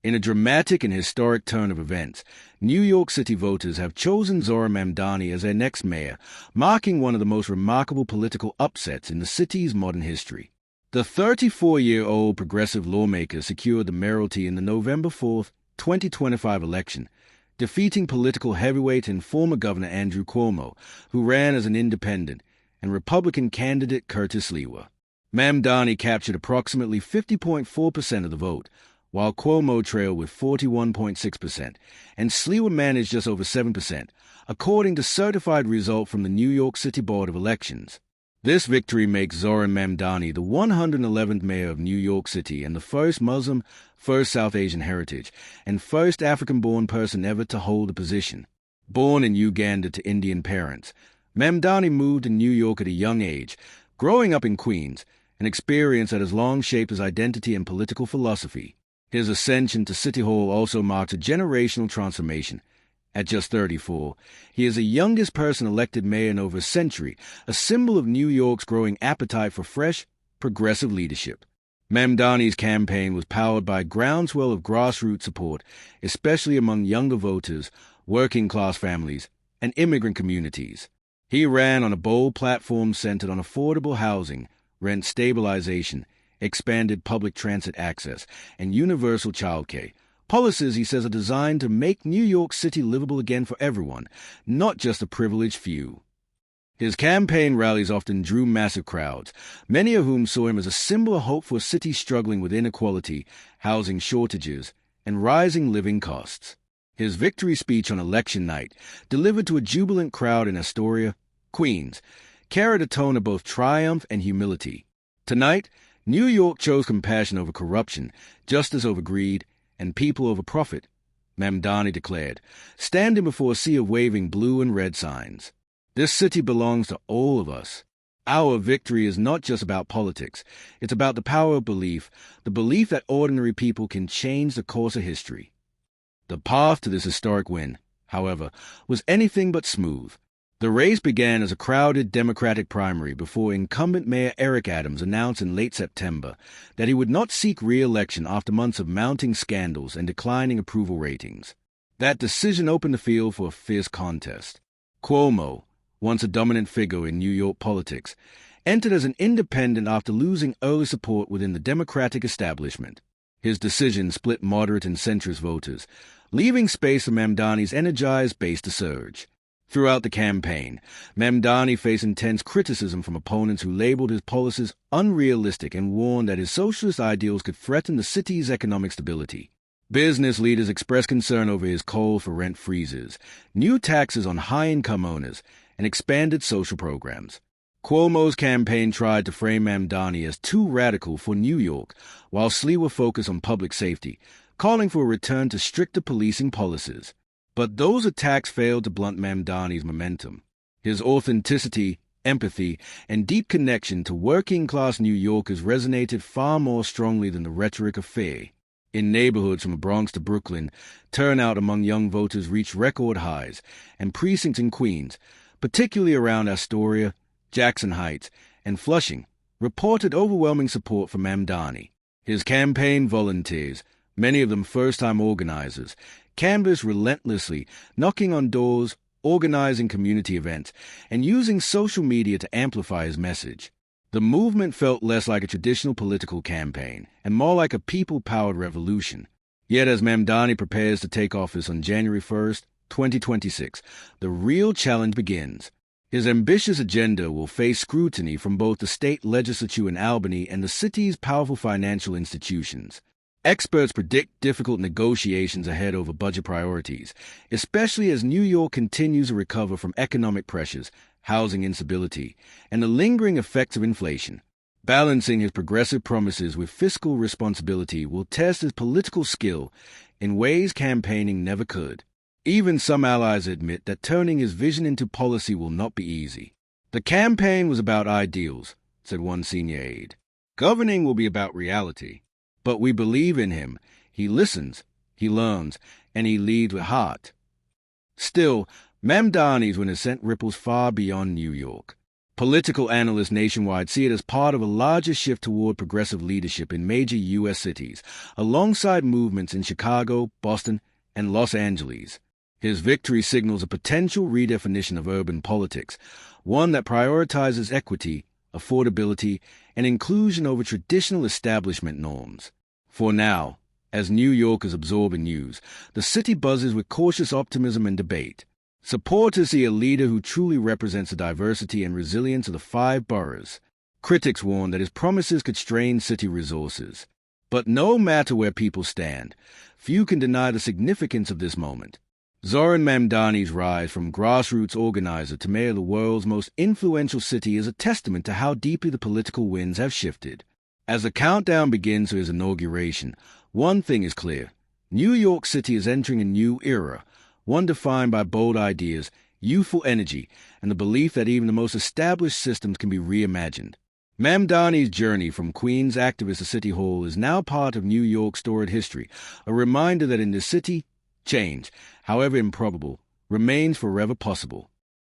In a dramatic and historic turn of events, New York City voters have chosen Zohran Mamdani as their next mayor, marking one of the most remarkable political upsets in the city's modern history. The 34-year-old progressive lawmaker secured the mayoralty in the November 4, 2025 election, defeating political heavyweight and former Governor Andrew Cuomo, who ran as an independent, and Republican candidate Curtis Sliwa. Mamdani captured approximately 50.4% of the vote, while Cuomo trailed with 41.6%, and Sliwa managed just over 7%, according to certified result from the New York City Board of Elections. This victory makes Zohran Mamdani the 111th mayor of New York City and the first Muslim, first South Asian heritage, and first African-born person ever to hold the position. Born in Uganda to Indian parents, Mamdani moved to New York at a young age, growing up in Queens, an experience that has long shaped his identity and political philosophy. His ascension to City Hall also marks a generational transformation. At just 34, he is the youngest person elected mayor in over a century, a symbol of New York's growing appetite for fresh, progressive leadership. Mamdani's campaign was powered by a groundswell of grassroots support, especially among younger voters, working-class families, and immigrant communities. He ran on a bold platform centered on affordable housing, rent stabilization, expanded public transit access, and universal childcare. Policies, he says, are designed to make New York City livable again for everyone, not just a privileged few. His campaign rallies often drew massive crowds, many of whom saw him as a symbol of hope for a city struggling with inequality, housing shortages, and rising living costs. His victory speech on election night, delivered to a jubilant crowd in Astoria, Queens, carried a tone of both triumph and humility. Tonight, New York chose compassion over corruption, justice over greed, and people over profit, Mamdani declared, standing before a sea of waving blue and red signs. This city belongs to all of us. Our victory is not just about politics. It's about the power of belief, the belief that ordinary people can change the course of history. The path to this historic win, however, was anything but smooth. The race began as a crowded Democratic primary before incumbent Mayor Eric Adams announced in late September that he would not seek re-election after months of mounting scandals and declining approval ratings. That decision opened the field for a fierce contest. Cuomo, once a dominant figure in New York politics, entered as an independent after losing early support within the Democratic establishment. His decision split moderate and centrist voters, leaving space for Mamdani's energized base to surge. Throughout the campaign, Mamdani faced intense criticism from opponents who labeled his policies unrealistic and warned that his socialist ideals could threaten the city's economic stability. Business leaders expressed concern over his call for rent freezes, new taxes on high-income owners, and expanded social programs. Cuomo's campaign tried to frame Mamdani as too radical for New York, while Sliwa focused on public safety, calling for a return to stricter policing policies. But those attacks failed to blunt Mamdani's momentum. His authenticity, empathy, and deep connection to working-class New Yorkers resonated far more strongly than the rhetoric of fear. In neighborhoods from the Bronx to Brooklyn, turnout among young voters reached record highs, and precincts in Queens, particularly around Astoria, Jackson Heights, and Flushing, reported overwhelming support for Mamdani. His campaign volunteers, many of them first-time organizers, canvassed relentlessly, knocking on doors, organizing community events, and using social media to amplify his message. The movement felt less like a traditional political campaign and more like a people-powered revolution. Yet as Mamdani prepares to take office on January 1st, 2026, the real challenge begins. His ambitious agenda will face scrutiny from both the state legislature in Albany and the city's powerful financial institutions. Experts predict difficult negotiations ahead over budget priorities, especially as New York continues to recover from economic pressures, housing instability, and the lingering effects of inflation. Balancing his progressive promises with fiscal responsibility will test his political skill in ways campaigning never could. Even some allies admit that turning his vision into policy will not be easy. The campaign was about ideals, said one senior aide. Governing will be about reality. But we believe in him. He listens, he learns, and he leads with heart. Still, Mamdani's win has sent ripples far beyond New York. Political analysts nationwide see it as part of a larger shift toward progressive leadership in major U.S. cities, alongside movements in Chicago, Boston, and Los Angeles. His victory signals a potential redefinition of urban politics, one that prioritizes equity, affordability, and inclusion over traditional establishment norms. For now, as New Yorkers absorb the news, the city buzzes with cautious optimism and debate. Supporters see a leader who truly represents the diversity and resilience of the 5 boroughs. Critics warn that his promises could strain city resources. But no matter where people stand, few can deny the significance of this moment. Zohran Mamdani's rise from grassroots organizer to mayor of the world's most influential city is a testament to how deeply the political winds have shifted. As the countdown begins to his inauguration, one thing is clear. New York City is entering a new era, one defined by bold ideas, youthful energy, and the belief that even the most established systems can be reimagined. Mamdani's journey from Queens activist to City Hall is now part of New York's storied history, a reminder that in this city, change, however improbable, remains forever possible.